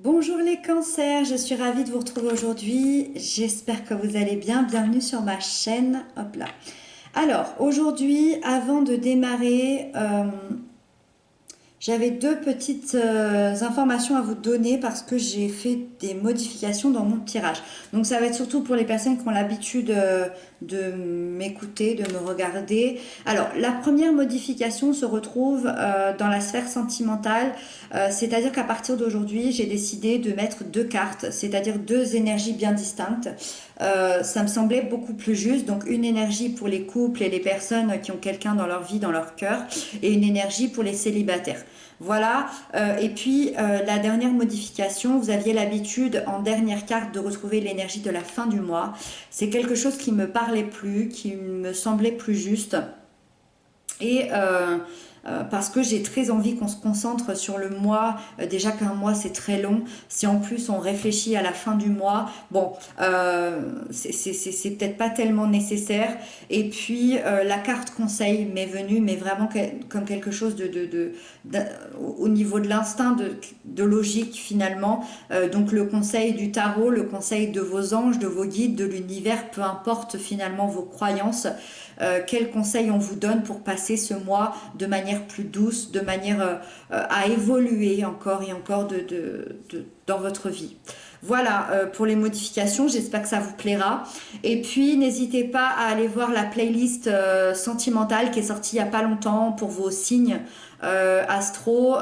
Bonjour les cancers, je suis ravie de vous retrouver aujourd'hui. J'espère que vous allez bien. Bienvenue sur ma chaîne. Hop là. Alors, aujourd'hui, avant de démarrer, j'avais deux petites informations à vous donner parce que j'ai fait des modifications dans mon tirage. Donc ça va être surtout pour les personnes qui ont l'habitude de m'écouter, de me regarder. Alors la première modification se retrouve dans la sphère sentimentale, c'est-à-dire qu'à partir d'aujourd'hui, j'ai décidé de mettre deux cartes, c'est-à-dire deux énergies bien distinctes. Ça me semblait beaucoup plus juste. Donc une énergie pour les couples et les personnes qui ont quelqu'un dans leur vie, dans leur cœur, et une énergie pour les célibataires. Voilà, et puis la dernière modification, vous aviez l'habitude en dernière carte de retrouver l'énergie de la fin du mois. C'est quelque chose qui me parlait plus, qui me semblait plus juste. Et parce que j'ai très envie qu'on se concentre sur le mois. Déjà qu'un mois c'est très long, si en plus on réfléchit à la fin du mois, bon, c'est peut-être pas tellement nécessaire. Et puis la carte conseil m'est venue, mais vraiment comme quelque chose de, au niveau de l'instinct, de logique finalement. Donc le conseil du tarot, le conseil de vos anges, de vos guides, de l'univers, peu importe finalement vos croyances. Quels conseils on vous donne pour passer ce mois de manière plus douce, de manière à évoluer encore et encore dans votre vie. Voilà pour les modifications, j'espère que ça vous plaira. Et puis n'hésitez pas à aller voir la playlist sentimentale qui est sortie il n'y a pas longtemps pour vos signes astro,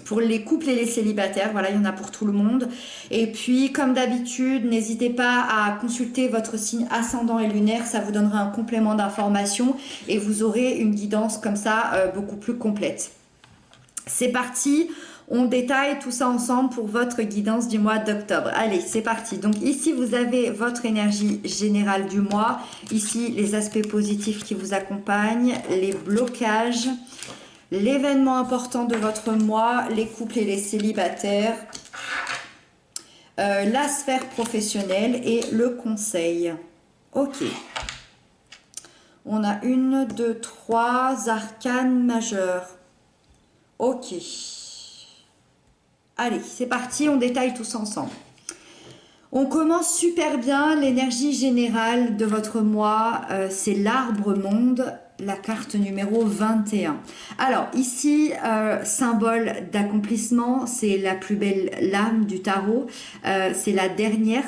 pour les couples et les célibataires. Voilà, il y en a pour tout le monde. Et puis comme d'habitude, n'hésitez pas à consulter votre signe ascendant et lunaire, ça vous donnera un complément d'information et vous aurez une guidance comme ça beaucoup plus complète. C'est parti, on détaille tout ça ensemble pour votre guidance du mois d'octobre. Allez, c'est parti. Donc ici, vous avez votre énergie générale du mois. Ici, les aspects positifs qui vous accompagnent, les blocages, l'événement important de votre mois, les couples et les célibataires, la sphère professionnelle et le conseil. Ok. On a une, deux, trois arcanes majeures. Ok. Allez, c'est parti, on détaille tous ensemble. On commence super bien, l'énergie générale de votre mois, c'est l'arbre monde, la carte numéro 21. Alors ici, symbole d'accomplissement, c'est la plus belle lame du tarot, c'est la dernière.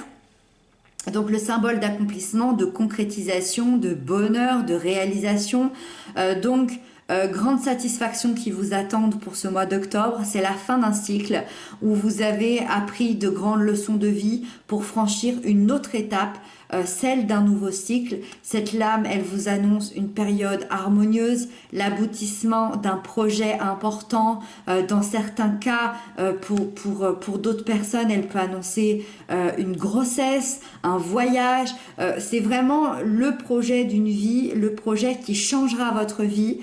Donc le symbole d'accomplissement, de concrétisation, de bonheur, de réalisation. Grande satisfaction qui vous attendent pour ce mois d'octobre. C'est la fin d'un cycle où vous avez appris de grandes leçons de vie pour franchir une autre étape, celle d'un nouveau cycle. Cette lame, elle vous annonce une période harmonieuse, l'aboutissement d'un projet important. Dans certains cas, pour d'autres personnes, elle peut annoncer une grossesse, un voyage. C'est vraiment le projet d'une vie, le projet qui changera votre vie.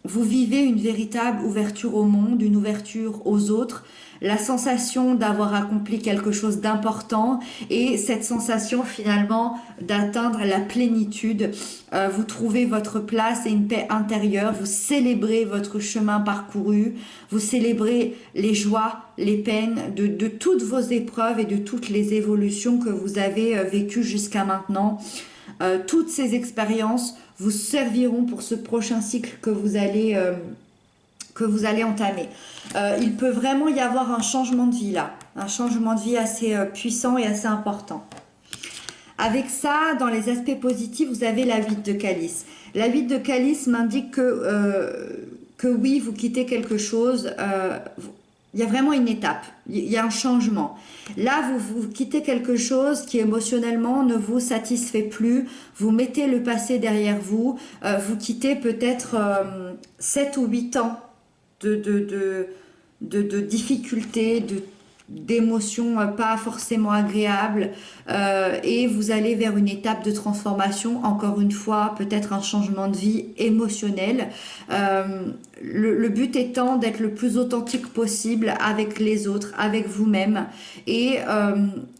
Vous vivez une véritable ouverture au monde, une ouverture aux autres, la sensation d'avoir accompli quelque chose d'important et cette sensation finalement d'atteindre la plénitude. Vous trouvez votre place et une paix intérieure, vous célébrez votre chemin parcouru, vous célébrez les joies, les peines de toutes vos épreuves et de toutes les évolutions que vous avez vécues jusqu'à maintenant. Toutes ces expériences vous serviront pour ce prochain cycle que vous allez entamer. Il peut vraiment y avoir un changement de vie là, un changement de vie assez puissant et assez important. Avec ça, dans les aspects positifs, vous avez la 8 de calice. La 8 de calice m'indique que oui, vous quittez quelque chose. Il y a vraiment une étape, il y a un changement. Là, vous quittez quelque chose qui émotionnellement ne vous satisfait plus, vous mettez le passé derrière vous, vous quittez peut-être 7 ou 8 ans de difficultés, d'émotions pas forcément agréables et vous allez vers une étape de transformation, encore une fois, peut-être un changement de vie émotionnel. Le but étant d'être le plus authentique possible avec les autres, avec vous-même et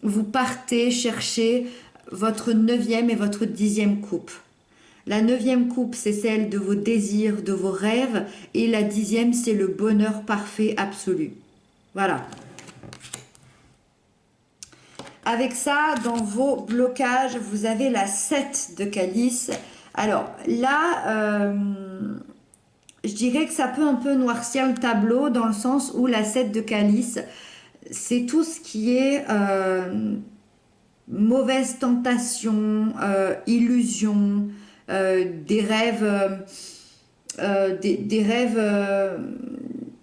vous partez chercher votre 9e et votre 10e coupe. La 9e coupe, c'est celle de vos désirs, de vos rêves et la 10e, c'est le bonheur parfait absolu. Voilà. Avec ça, dans vos blocages, vous avez la 7 de calice. Alors là, je dirais que ça peut un peu noircir le tableau dans le sens où la 7 de calice, c'est tout ce qui est mauvaise tentation, illusion, des rêves,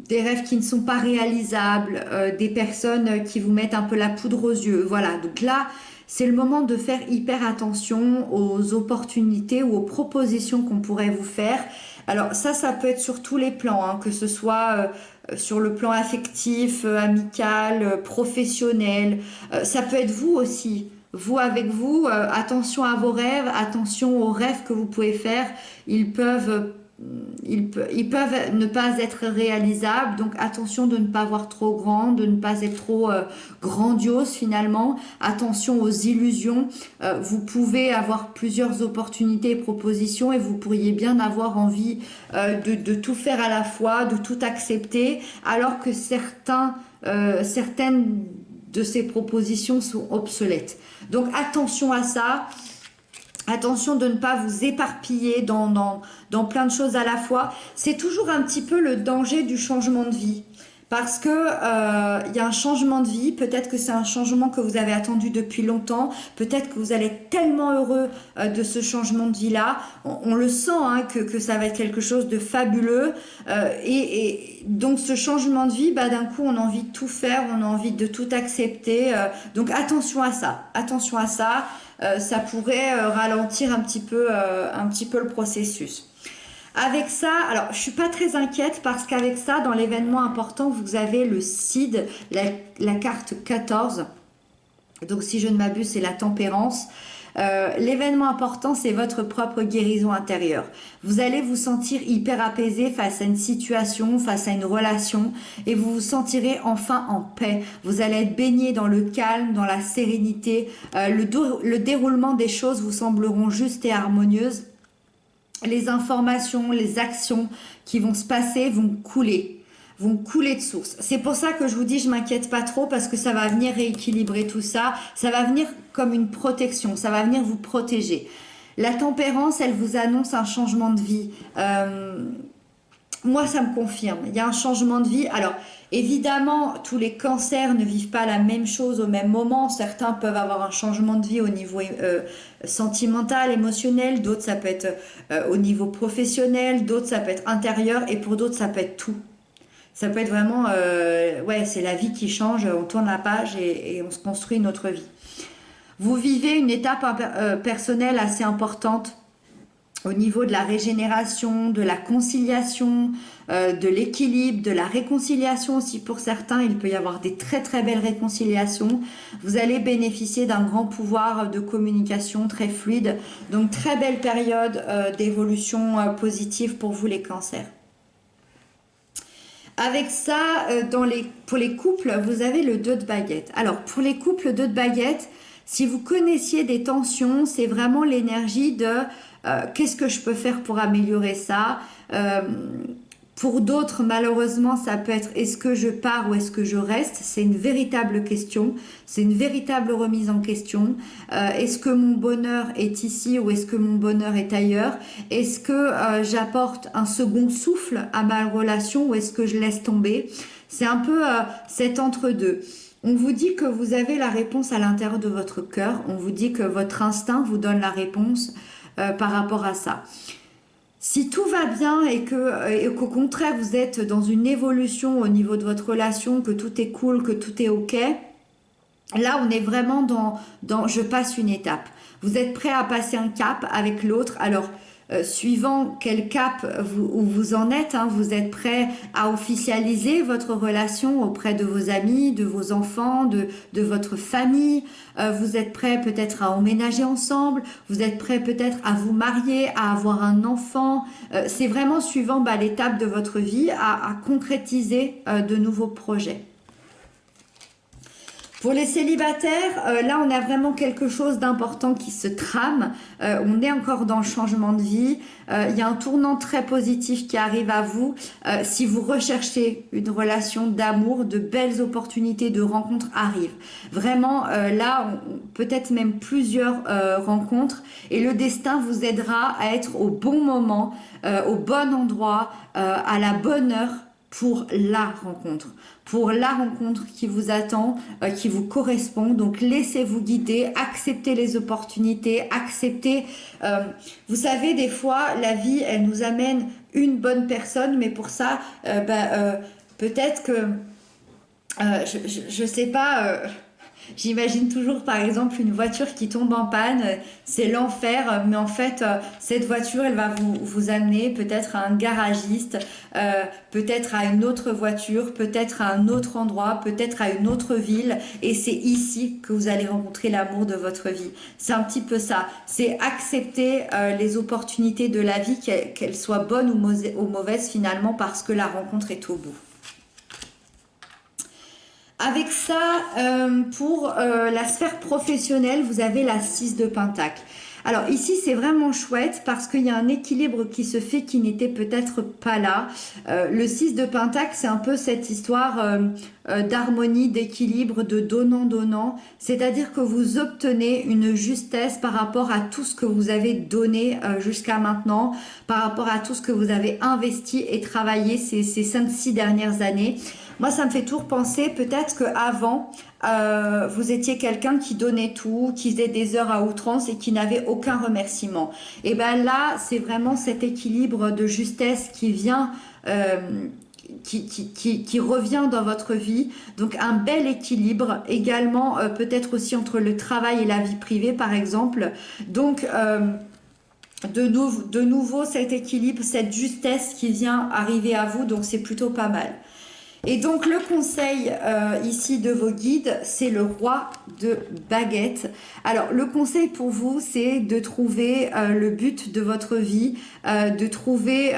des rêves qui ne sont pas réalisables, des personnes qui vous mettent un peu la poudre aux yeux. Voilà, donc là, c'est le moment de faire hyper attention aux opportunités ou aux propositions qu'on pourrait vous faire. Alors ça peut être sur tous les plans, hein, que ce soit sur le plan affectif, amical, professionnel. Ça peut être vous aussi. Vous avec vous, attention à vos rêves, attention aux rêves que vous pouvez faire. Ils peuvent ils peuvent ne pas être réalisables, donc attention de ne pas voir trop grand, de ne pas être trop grandiose finalement, attention aux illusions. Vous pouvez avoir plusieurs opportunités et propositions et vous pourriez bien avoir envie de tout faire à la fois, de tout accepter, alors que certaines de ces propositions sont obsolètes. Donc attention à ça. Attention de ne pas vous éparpiller dans plein de choses à la fois. C'est toujours un petit peu le danger du changement de vie. Parce que y a un changement de vie, peut-être que c'est un changement que vous avez attendu depuis longtemps, peut-être que vous allez être tellement heureux de ce changement de vie-là. On le sent hein, que ça va être quelque chose de fabuleux. Et donc ce changement de vie, bah, d'un coup on a envie de tout faire, on a envie de tout accepter. Donc attention à ça, attention à ça. Ça pourrait ralentir un petit peu le processus. Avec ça, alors je suis pas très inquiète parce qu'avec ça, dans l'événement important, vous avez le CID, la carte 14. Donc si je ne m'abuse, c'est la tempérance. L'événement important, c'est votre propre guérison intérieure. Vous allez vous sentir hyper apaisé face à une situation, face à une relation, et vous vous sentirez enfin en paix. Vous allez être baigné dans le calme, dans la sérénité. Le déroulement des choses vous sembleront justes et harmonieuses. Les informations, les actions qui vont se passer vont couler de source. C'est pour ça que je vous dis, je m'inquiète pas trop parce que ça va venir rééquilibrer tout ça. Ça va venir comme une protection, ça va venir vous protéger. La tempérance, elle vous annonce un changement de vie. Moi, ça me confirme. Il y a un changement de vie. Alors, évidemment, tous les cancers ne vivent pas la même chose au même moment. Certains peuvent avoir un changement de vie au niveau sentimental, émotionnel. D'autres, ça peut être au niveau professionnel. D'autres, ça peut être intérieur. Et pour d'autres, ça peut être tout. Ça peut être vraiment, ouais, c'est la vie qui change. On tourne la page et on se construit une autre vie. Vous vivez une étape personnelle assez importante au niveau de la régénération, de la conciliation, de l'équilibre, de la réconciliation aussi pour certains. Il peut y avoir des très très belles réconciliations. Vous allez bénéficier d'un grand pouvoir de communication très fluide. Donc très belle période d'évolution positive pour vous les cancers. Avec ça, pour les couples, vous avez le 2 de baguette. Alors pour les couples 2 de baguette, si vous connaissiez des tensions, c'est vraiment l'énergie de qu'est-ce que je peux faire pour améliorer ça. Pour d'autres, malheureusement, ça peut être est-ce que je pars ou est-ce que je reste? C'est une véritable question, c'est une véritable remise en question. Est-ce que mon bonheur est ici ou est-ce que mon bonheur est ailleurs? Est-ce que j'apporte un second souffle à ma relation ou est-ce que je laisse tomber? C'est un peu cet entre-deux. On vous dit que vous avez la réponse à l'intérieur de votre cœur. On vous dit que votre instinct vous donne la réponse par rapport à ça. Si tout va bien et qu'au contraire vous êtes dans une évolution au niveau de votre relation, que tout est cool, que tout est ok, là on est vraiment dans je passe une étape. Vous êtes prêt à passer un cap avec l'autre. Alors suivant quel cap où vous en êtes, hein, vous êtes prêt à officialiser votre relation auprès de vos amis, de vos enfants, de votre famille. Vous êtes prêt peut-être à emménager ensemble. Vous êtes prêt peut-être à vous marier, à avoir un enfant. C'est vraiment suivant l'étape de votre vie à concrétiser de nouveaux projets. Pour les célibataires, là on a vraiment quelque chose d'important qui se trame. On est encore dans le changement de vie. Il y a un tournant très positif qui arrive à vous. Si vous recherchez une relation d'amour, de belles opportunités de rencontres arrivent. Vraiment, là, peut-être même plusieurs rencontres. Et le destin vous aidera à être au bon moment, au bon endroit, à la bonne heure pour la rencontre qui vous attend, qui vous correspond. Donc laissez-vous guider, acceptez les opportunités, acceptez. Vous savez, des fois, la vie, elle nous amène une bonne personne, mais pour ça, peut-être que, je sais pas. J'imagine toujours par exemple une voiture qui tombe en panne, c'est l'enfer, mais en fait cette voiture elle va vous amener peut-être à un garagiste, peut-être à une autre voiture, peut-être à un autre endroit, peut-être à une autre ville, et c'est ici que vous allez rencontrer l'amour de votre vie. C'est un petit peu ça, c'est accepter les opportunités de la vie, qu'elles soient bonnes ou mauvaises finalement, parce que la rencontre est au bout. Avec ça, pour la sphère professionnelle, vous avez la 6 de Pentacle. Alors ici, c'est vraiment chouette parce qu'il y a un équilibre qui se fait qui n'était peut-être pas là. Le 6 de Pentacle, c'est un peu cette histoire d'harmonie, d'équilibre, de donnant-donnant. C'est-à-dire que vous obtenez une justesse par rapport à tout ce que vous avez donné jusqu'à maintenant, par rapport à tout ce que vous avez investi et travaillé ces 5-6 dernières années. Moi, ça me fait toujours penser peut-être qu'avant, vous étiez quelqu'un qui donnait tout, qui faisait des heures à outrance et qui n'avait aucun remerciement. Et bien là, c'est vraiment cet équilibre de justesse qui vient, qui revient dans votre vie. Donc un bel équilibre, également peut-être aussi entre le travail et la vie privée, par exemple. Donc de nouveau cet équilibre, cette justesse qui vient arriver à vous, donc c'est plutôt pas mal. Et donc le conseil ici de vos guides, c'est le roi de baguette. Alors le conseil pour vous, c'est de trouver le but de votre vie, de trouver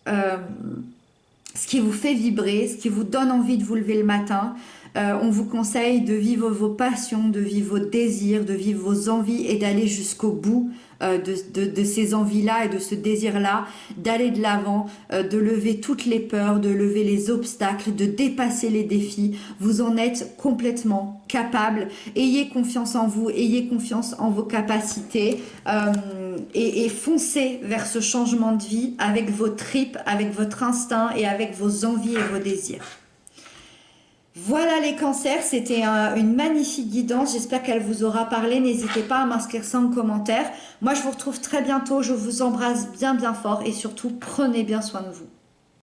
ce qui vous fait vibrer, ce qui vous donne envie de vous lever le matin. On vous conseille de vivre vos passions, de vivre vos désirs, de vivre vos envies et d'aller jusqu'au bout de ces envies-là et de ce désir-là, d'aller de l'avant, de lever toutes les peurs, de lever les obstacles, de dépasser les défis. Vous en êtes complètement capable. Ayez confiance en vous, ayez confiance en vos capacités et foncez vers ce changement de vie avec vos tripes, avec votre instinct et avec vos envies et vos désirs. Voilà les cancers, c'était une magnifique guidance, j'espère qu'elle vous aura parlé, n'hésitez pas à m'inscrire ça en commentaire. Moi je vous retrouve très bientôt, je vous embrasse bien fort et surtout prenez bien soin de vous.